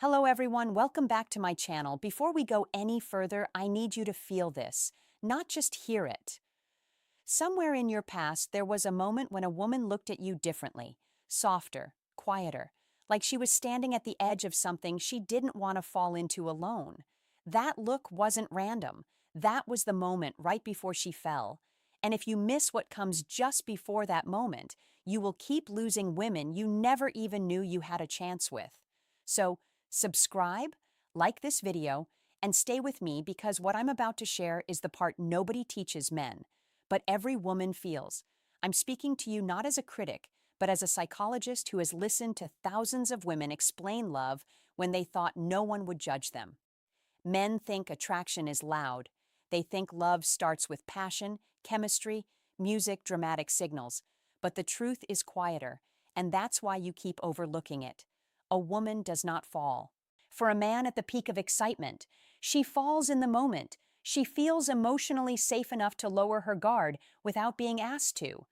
Hello everyone, welcome back to my channel. Before we go any further, I need you to feel this, not just hear it. Somewhere in your past, there was a moment when a woman looked at you differently, softer, quieter, like she was standing at the edge of something she didn't want to fall into alone. That look wasn't random. That was the moment right before she fell. And if you miss what comes just before that moment, you will keep losing women you never even knew you had a chance with. So, subscribe, like this video, and stay with me because what I'm about to share is the part nobody teaches men, but every woman feels. I'm speaking to you not as a critic, but as a psychologist who has listened to thousands of women explain love when they thought no one would judge them. Men think attraction is loud. They think love starts with passion, chemistry, music, dramatic signals. But the truth is quieter, and that's why you keep overlooking it. A woman does not fall. For a man at the peak of excitement, she falls in the moment. She feels emotionally safe enough to lower her guard without being asked to.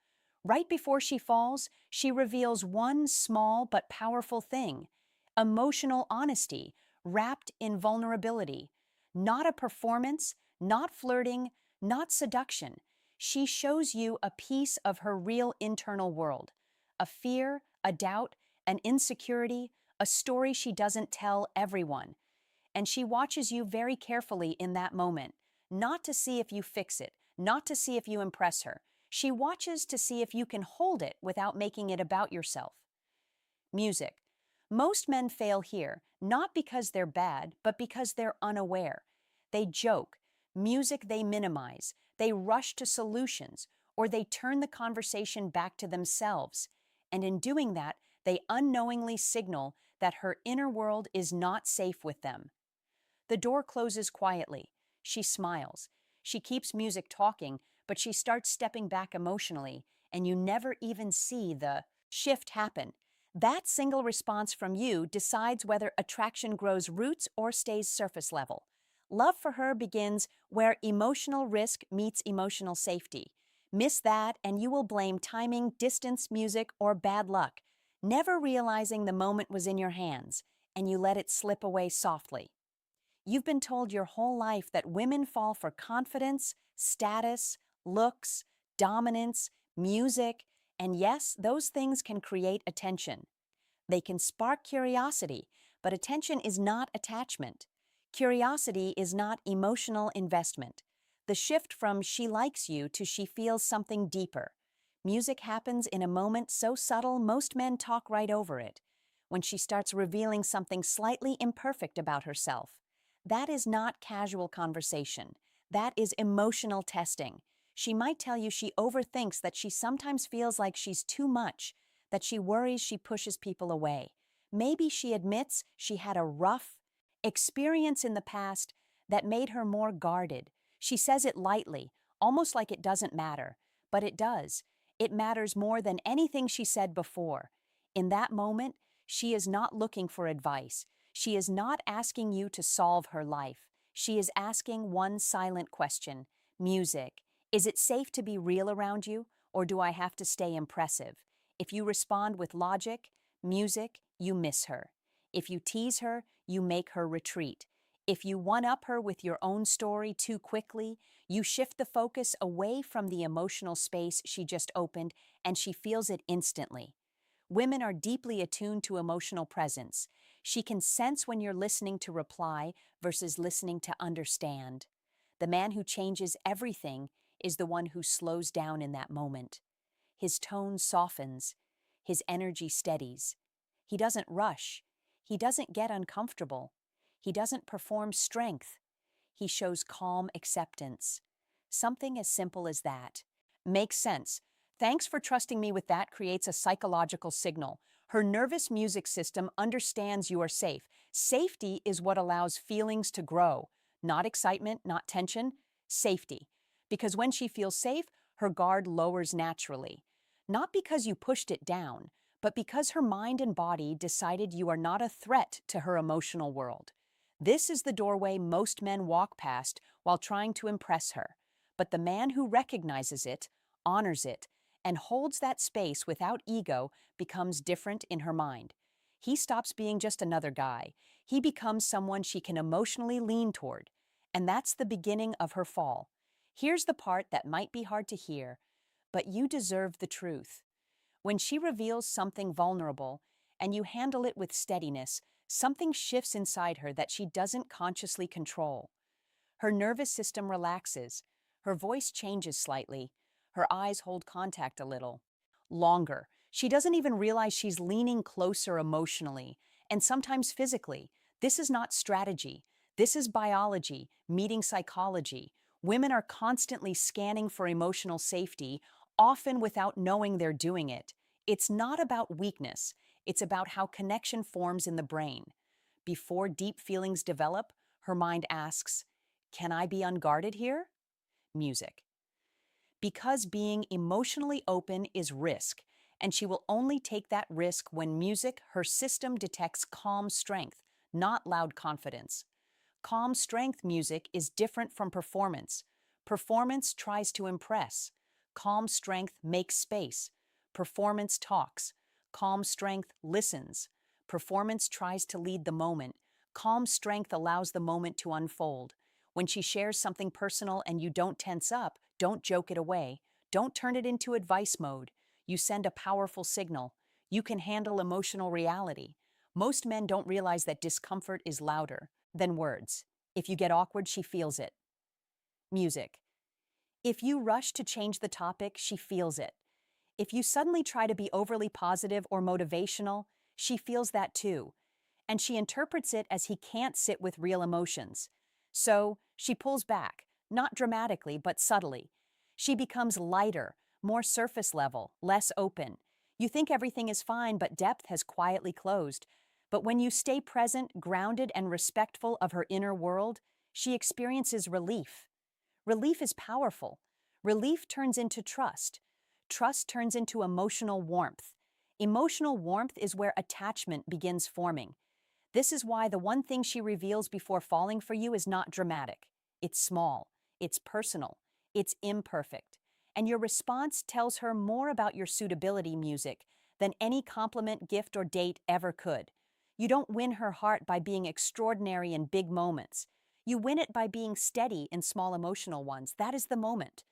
Right before she falls, she reveals one small but powerful thing: emotional honesty, wrapped in vulnerability. Not a performance, not flirting, not seduction. She shows you a piece of her real internal world. A fear, a doubt, an insecurity, a story she doesn't tell everyone. And she watches you very carefully in that moment, not to see if you fix it, not to see if you impress her. She watches to see if you can hold it without making it about yourself. Music. Most men fail here, not because they're bad, but because they're unaware. They joke, music they minimize, they rush to solutions, or they turn the conversation back to themselves. And in doing that, they unknowingly signal that her inner world is not safe with them. The door closes quietly. She smiles. She keeps music talking, but she starts stepping back emotionally, and you never even see the shift happen. That single response from you decides whether attraction grows roots or stays surface level. Love for her begins where emotional risk meets emotional safety. Miss that, and you will blame timing, distance, music, or bad luck, never realizing the moment was in your hands, and you let it slip away softly. You've been told your whole life that women fall for confidence, status, looks, dominance, music, and yes, those things can create attention. They can spark curiosity, but attention is not attachment. Curiosity is not emotional investment. The shift from she likes you to she feels something deeper. Music happens in a moment so subtle most men talk right over it. When she starts revealing something slightly imperfect about herself. That is not casual conversation. That is emotional testing. She might tell you she overthinks, that she sometimes feels like she's too much, that she worries she pushes people away. Maybe she admits she had a rough experience in the past that made her more guarded. She says it lightly, almost like it doesn't matter, but it does. It matters more than anything she said before. In that moment, she is not looking for advice. She is not asking you to solve her life. She is asking one silent question: music. Is it safe to be real around you, or do I have to stay impressive? If you respond with logic, music, you miss her. If you tease her, you make her retreat. If you one-up her with your own story too quickly, you shift the focus away from the emotional space she just opened, and she feels it instantly. Women are deeply attuned to emotional presence. She can sense when you're listening to reply versus listening to understand. The man who changes everything is the one who slows down in that moment. His tone softens. His energy steadies. He doesn't rush. He doesn't get uncomfortable. He doesn't perform strength. He shows calm acceptance. Something as simple as that. Makes sense. Thanks for trusting me with that creates a psychological signal. Her nervous music system understands you are safe. Safety is what allows feelings to grow. Not excitement, not tension. Safety. Because when she feels safe, her guard lowers naturally. Not because you pushed it down, but because her mind and body decided you are not a threat to her emotional world. This is the doorway most men walk past while trying to impress her. But the man who recognizes it, honors it, and holds that space without ego becomes different in her mind. He stops being just another guy. He becomes someone she can emotionally lean toward. And that's the beginning of her fall. Here's the part that might be hard to hear, but you deserve the truth. When she reveals something vulnerable and you handle it with steadiness, something shifts inside her that she doesn't consciously control. Her nervous system relaxes, her voice changes slightly, her eyes hold contact a little longer. She doesn't even realize she's leaning closer emotionally and sometimes physically. This is not strategy. This is biology, meeting psychology. Women are constantly scanning for emotional safety, often without knowing they're doing it. It's not about weakness. It's about how connection forms in the brain. Before deep feelings develop, her mind asks, can I be unguarded here? Music. Because being emotionally open is risk, and she will only take that risk when music, her system detects calm strength, not loud confidence. Calm strength music is different from performance. Performance tries to impress. Calm strength makes space. Performance talks. Calm strength listens. Performance tries to lead the moment. Calm strength allows the moment to unfold. When she shares something personal and you don't tense up, don't joke it away. Don't turn it into advice mode. You send a powerful signal. You can handle emotional reality. Most men don't realize that discomfort is louder than words. If you get awkward, she feels it. Music. If you rush to change the topic, she feels it. If you suddenly try to be overly positive or motivational, she feels that too. And she interprets it as he can't sit with real emotions. So she pulls back, not dramatically, but subtly. She becomes lighter, more surface level, less open. You think everything is fine, but depth has quietly closed. But when you stay present, grounded, and respectful of her inner world, she experiences relief. Relief is powerful. Relief turns into trust. Trust turns into emotional warmth. Emotional warmth is where attachment begins forming. This is why the one thing she reveals before falling for you is not dramatic. It's small, it's personal, it's imperfect. And your response tells her more about your suitability music than any compliment, gift, or date ever could. You don't win her heart by being extraordinary in big moments. You win it by being steady in small emotional ones. That is the moment.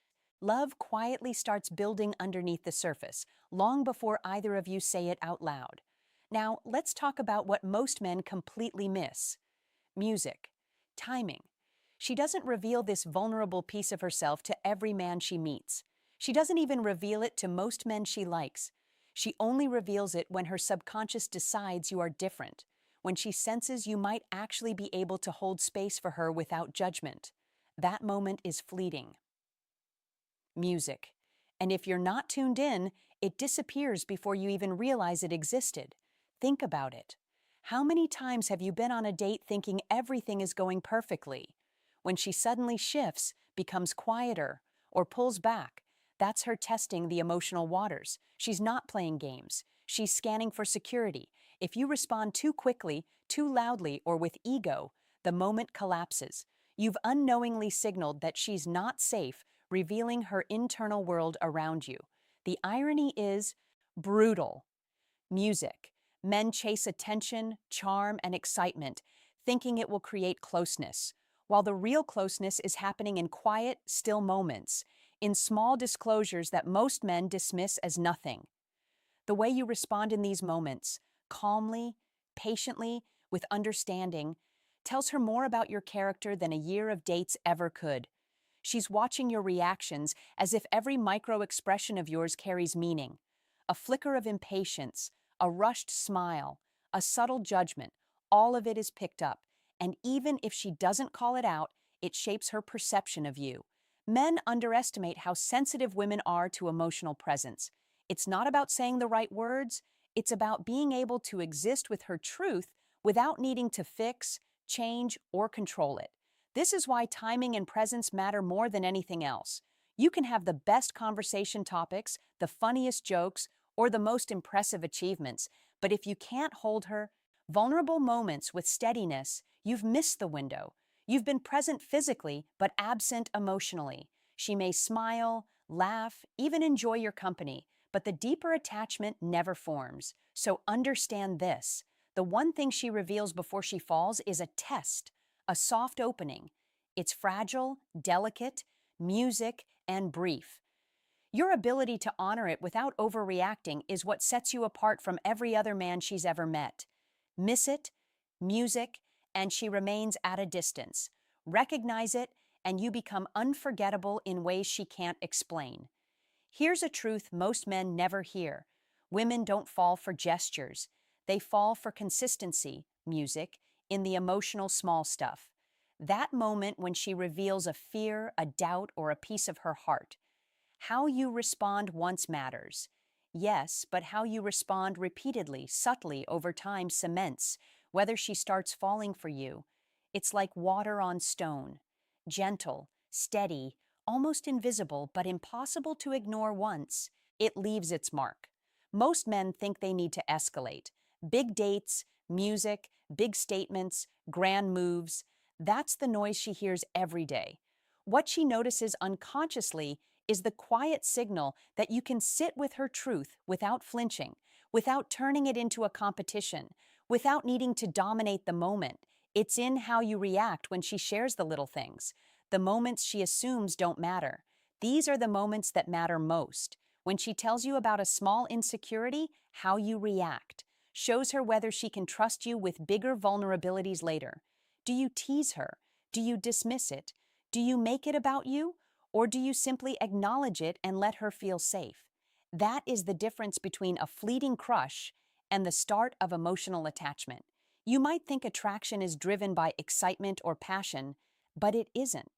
Love quietly starts building underneath the surface, long before either of you say it out loud. Now, let's talk about what most men completely miss. Music. Timing. She doesn't reveal this vulnerable piece of herself to every man she meets. She doesn't even reveal it to most men she likes. She only reveals it when her subconscious decides you are different, when she senses you might actually be able to hold space for her without judgment. That moment is fleeting. Music. And if you're not tuned in, it disappears before you even realize it existed. Think about it. How many times have you been on a date thinking everything is going perfectly? When she suddenly shifts, becomes quieter, or pulls back, that's her testing the emotional waters. She's not playing games. She's scanning for security. If you respond too quickly, too loudly, or with ego, the moment collapses. You've unknowingly signaled that she's not safe, revealing her internal world around you. The irony is brutal. Music. Men chase attention, charm, and excitement, thinking it will create closeness, while the real closeness is happening in quiet, still moments, in small disclosures that most men dismiss as nothing. The way you respond in these moments, calmly, patiently, with understanding, tells her more about your character than a year of dates ever could. She's watching your reactions as if every micro-expression of yours carries meaning. A flicker of impatience, a rushed smile, a subtle judgment, all of it is picked up. And even if she doesn't call it out, it shapes her perception of you. Men underestimate how sensitive women are to emotional presence. It's not about saying the right words, it's about being able to exist with her truth without needing to fix, change, or control it. This is why timing and presence matter more than anything else. You can have the best conversation topics, the funniest jokes, or the most impressive achievements, but if you can't hold her vulnerable moments with steadiness, you've missed the window. You've been present physically, but absent emotionally. She may smile, laugh, even enjoy your company, but the deeper attachment never forms. So understand this. The one thing she reveals before she falls is a test, a soft opening. It's fragile, delicate, music, and brief. Your ability to honor it without overreacting is what sets you apart from every other man she's ever met. Miss it, music, and she remains at a distance. Recognize it, and you become unforgettable in ways she can't explain. Here's a truth most men never hear. Women don't fall for gestures. They fall for consistency, music, in the emotional small stuff. That moment when she reveals a fear, a doubt, or a piece of her heart. How you respond once matters. Yes, but how you respond repeatedly, subtly, over time cements whether she starts falling for you. It's like water on stone. Gentle, steady, almost invisible, but impossible to ignore once it leaves its mark. Most men think they need to escalate. Big dates, music, big statements, grand moves. That's the noise she hears every day. What she notices unconsciously is the quiet signal that you can sit with her truth without flinching, without turning it into a competition, without needing to dominate the moment. It's in how you react when she shares the little things, the moments she assumes don't matter. These are the moments that matter most. When she tells you about a small insecurity, how you react shows her whether she can trust you with bigger vulnerabilities later. Do you tease her? Do you dismiss it? Do you make it about you? Or do you simply acknowledge it and let her feel safe? That is the difference between a fleeting crush and the start of emotional attachment. You might think attraction is driven by excitement or passion, but it isn't.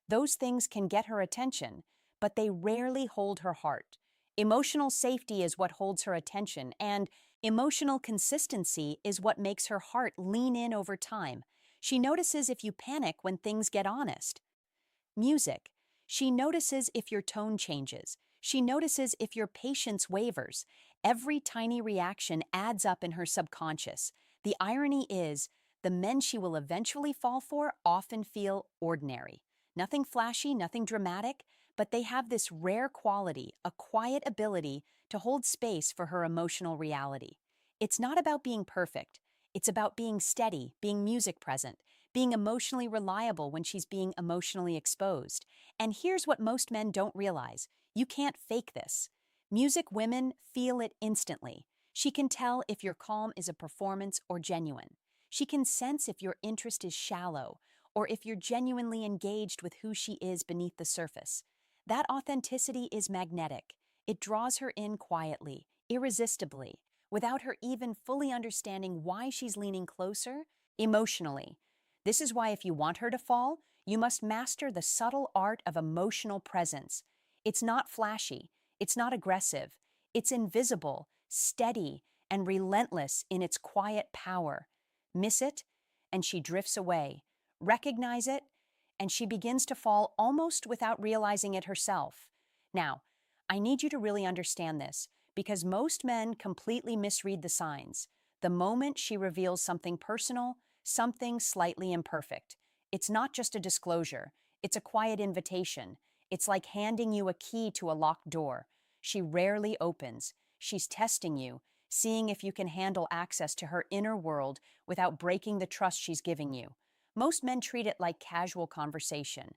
Those things can get her attention, but they rarely hold her heart. Emotional safety is what holds her attention, and emotional consistency is what makes her heart lean in over time. She notices if you panic when things get honest. Music. She notices if your tone changes. She notices if your patience wavers. Every tiny reaction adds up in her subconscious. The irony is, the men she will eventually fall for often feel ordinary. Nothing flashy, nothing dramatic, but they have this rare quality, a quiet ability to hold space for her emotional reality. It's not about being perfect. It's about being steady, being music present, being emotionally reliable when she's being emotionally exposed. And here's what most men don't realize. You can't fake this. Music women feel it instantly. She can tell if your calm is a performance or genuine. She can sense if your interest is shallow or if you're genuinely engaged with who she is beneath the surface. That authenticity is magnetic. It draws her in quietly, irresistibly, without her even fully understanding why she's leaning closer emotionally. This is why if you want her to fall, you must master the subtle art of emotional presence. It's not flashy, it's not aggressive, it's invisible, steady, and relentless in its quiet power. Miss it, and she drifts away. Recognize it, and she begins to fall almost without realizing it herself. Now, I need you to really understand this, because most men completely misread the signs. The moment she reveals something personal, something slightly imperfect. It's not just a disclosure, it's a quiet invitation. It's like handing you a key to a locked door. She rarely opens. She's testing you, seeing if you can handle access to her inner world without breaking the trust she's giving you. Most men treat it like casual conversation,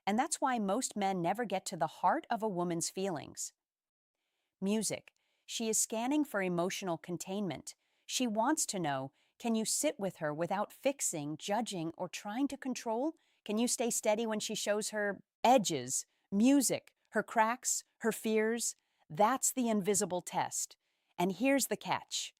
and that's why most men never get to the heart of a woman's feelings. Music. She is scanning for emotional containment. She wants to know, can you sit with her without fixing, judging, or trying to control? Can you stay steady when she shows her edges, music, her cracks, her fears? That's the invisible test. And here's the catch.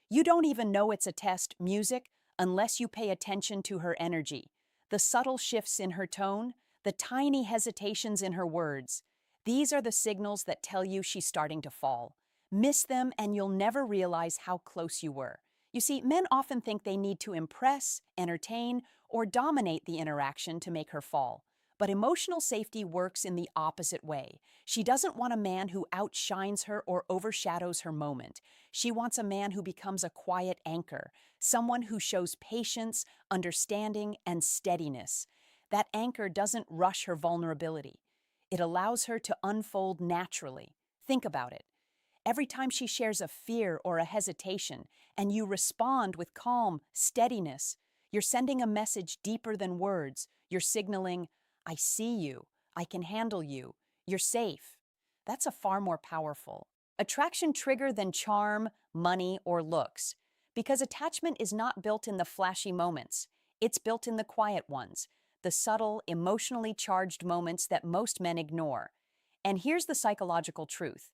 You don't even know it's a test, music, unless you pay attention to her energy. The subtle shifts in her tone, the tiny hesitations in her words. These are the signals that tell you she's starting to fall. Miss them and you'll never realize how close you were. You see, men often think they need to impress, entertain, or dominate the interaction to make her fall. But emotional safety works in the opposite way. She doesn't want a man who outshines her or overshadows her moment. She wants a man who becomes a quiet anchor, someone who shows patience, understanding, and steadiness. That anchor doesn't rush her vulnerability. It allows her to unfold naturally. Think about it. Every time she shares a fear or a hesitation, and you respond with calm steadiness, you're sending a message deeper than words. You're signaling, I see you, I can handle you, you're safe. That's a far more powerful attraction trigger than charm, money, or looks. Because attachment is not built in the flashy moments, it's built in the quiet ones, the subtle, emotionally charged moments that most men ignore. And here's the psychological truth.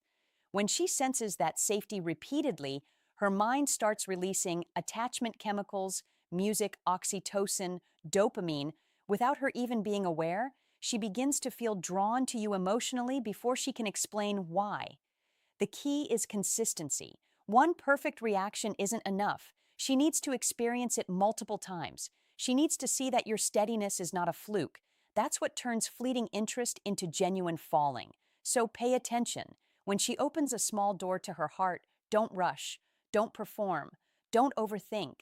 When she senses that safety repeatedly, her mind starts releasing attachment chemicals, music, oxytocin, dopamine. Without her even being aware, she begins to feel drawn to you emotionally before she can explain why. The key is consistency. One perfect reaction isn't enough. She needs to experience it multiple times. She needs to see that your steadiness is not a fluke. That's what turns fleeting interest into genuine falling. So pay attention. When she opens a small door to her heart, don't rush, don't perform, don't overthink.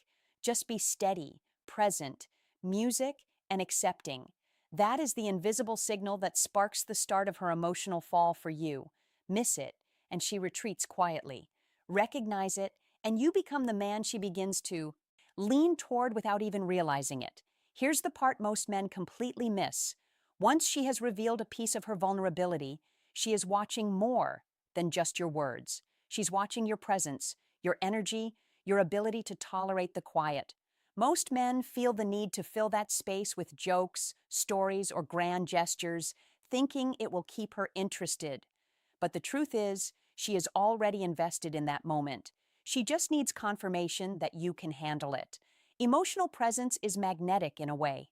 Just be steady, present, music, and accepting. That is the invisible signal that sparks the start of her emotional fall for you. Miss it, and she retreats quietly. Recognize it, and you become the man she begins to lean toward without even realizing it. Here's the part most men completely miss. Once she has revealed a piece of her vulnerability, she is watching more than just your words. She's watching your presence, your energy, your ability to tolerate the quiet. Most men feel the need to fill that space with jokes, stories, or grand gestures, thinking it will keep her interested. But the truth is, she is already invested in that moment. She just needs confirmation that you can handle it. Emotional presence is magnetic in a way.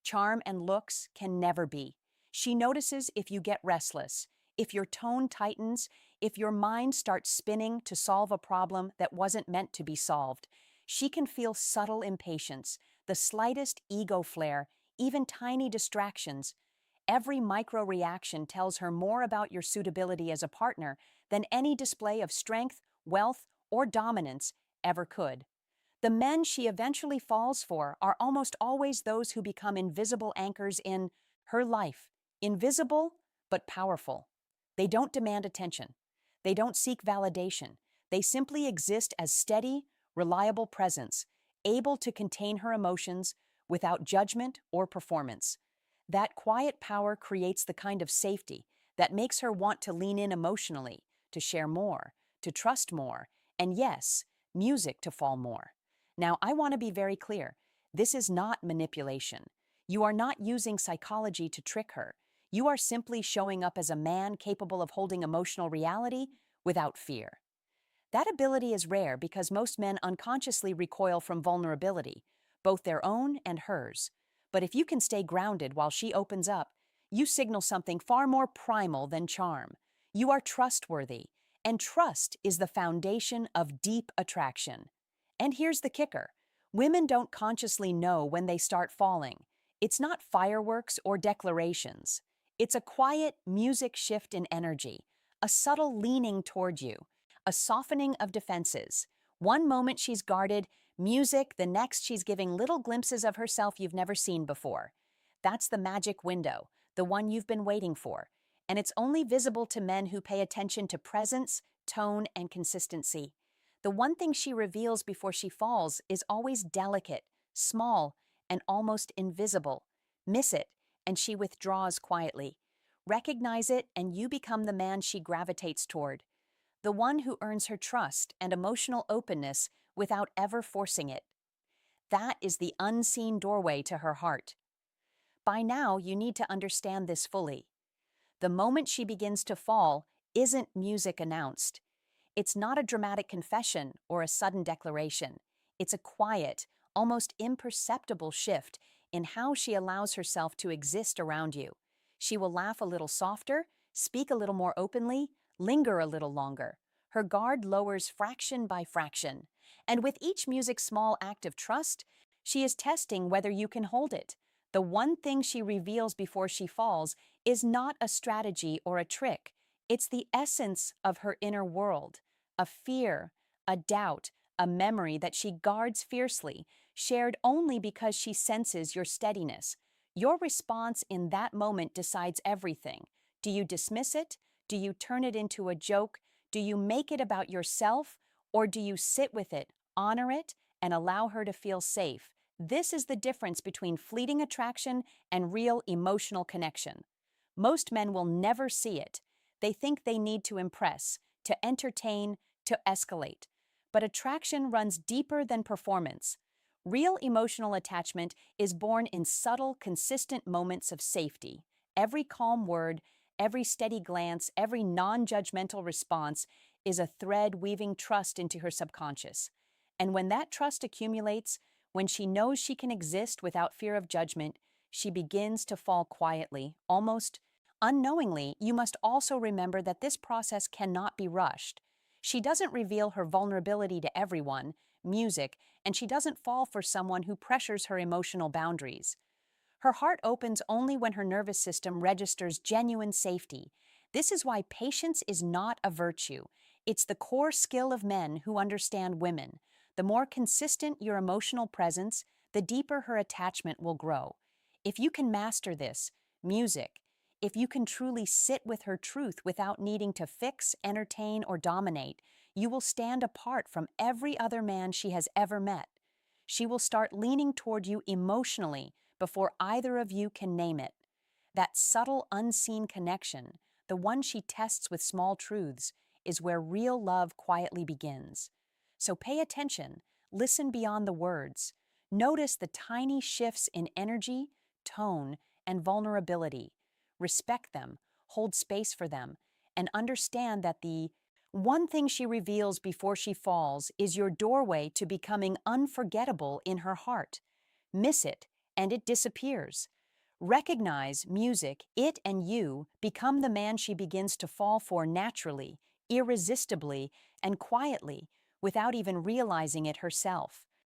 Charm and looks can never be. She notices if you get restless, if your tone tightens, if your mind starts spinning to solve a problem that wasn't meant to be solved. She can feel subtle impatience, the slightest ego flare, even tiny distractions. Every micro reaction tells her more about your suitability as a partner than any display of strength, wealth, or dominance ever could. The men she eventually falls for are almost always those who become invisible anchors in her life. Invisible, but powerful. They don't demand attention. They don't seek validation. They simply exist as steady, reliable presence, able to contain her emotions without judgment or performance. That quiet power creates the kind of safety that makes her want to lean in emotionally, to share more, to trust more, and yes, music to fall more. Now, I want to be very clear. This is not manipulation. You are not using psychology to trick her. You are simply showing up as a man capable of holding emotional reality without fear. That ability is rare because most men unconsciously recoil from vulnerability, both their own and hers. But if you can stay grounded while she opens up, you signal something far more primal than charm. You are trustworthy, and trust is the foundation of deep attraction. And here's the kicker. Women don't consciously know when they start falling. It's not fireworks or declarations. It's a quiet music shift in energy, a subtle leaning toward you, a softening of defenses. One moment she's guarded, music, the next she's giving little glimpses of herself you've never seen before. That's the magic window, the one you've been waiting for. And it's only visible to men who pay attention to presence, tone, and consistency. The one thing she reveals before she falls is always delicate, small, and almost invisible. Miss it, and she withdraws quietly. Recognize it, and you become the man she gravitates toward, the one who earns her trust and emotional openness without ever forcing it. That is the unseen doorway to her heart. By now, you need to understand this fully. The moment she begins to fall isn't music announced. It's not a dramatic confession or a sudden declaration. It's a quiet, almost imperceptible shift in how she allows herself to exist around you. She will laugh a little softer, speak a little more openly, linger a little longer. Her guard lowers fraction by fraction. And with each music's small act of trust, she is testing whether you can hold it. The one thing she reveals before she falls is not a strategy or a trick. It's the essence of her inner world, a fear, a doubt, a memory that she guards fiercely, shared only because she senses your steadiness. Your response in that moment decides everything. Do you dismiss it? Do you turn it into a joke? Do you make it about yourself, or do you sit with it, honor it, and allow her to feel safe? This is the difference between fleeting attraction and real emotional connection. Most men will never see it. They think they need to impress, to entertain, to escalate. But attraction runs deeper than performance. Real emotional attachment is born in subtle, consistent moments of safety. Every calm word, every steady glance, every non-judgmental response is a thread weaving trust into her subconscious. And when that trust accumulates, when she knows she can exist without fear of judgment, she begins to fall quietly, almost unknowingly. You must also remember that this process cannot be rushed. She doesn't reveal her vulnerability to everyone, music, and she doesn't fall for someone who pressures her emotional boundaries. Her heart opens only when her nervous system registers genuine safety. This is why patience is not a virtue. It's the core skill of men who understand women. The more consistent your emotional presence, the deeper her attachment will grow. If you can master this, music, if you can truly sit with her truth without needing to fix, entertain, or dominate, you will stand apart from every other man she has ever met. She will start leaning toward you emotionally before either of you can name it. That subtle, unseen connection, the one she tests with small truths, is where real love quietly begins. So pay attention, listen beyond the words. Notice the tiny shifts in energy, tone, and vulnerability. Respect them, hold space for them, and understand that the one thing she reveals before she falls is your doorway to becoming unforgettable in her heart. Miss it, and it disappears. Recognize music, it and you become the man she begins to fall for naturally, irresistibly, and quietly, without even realizing it herself.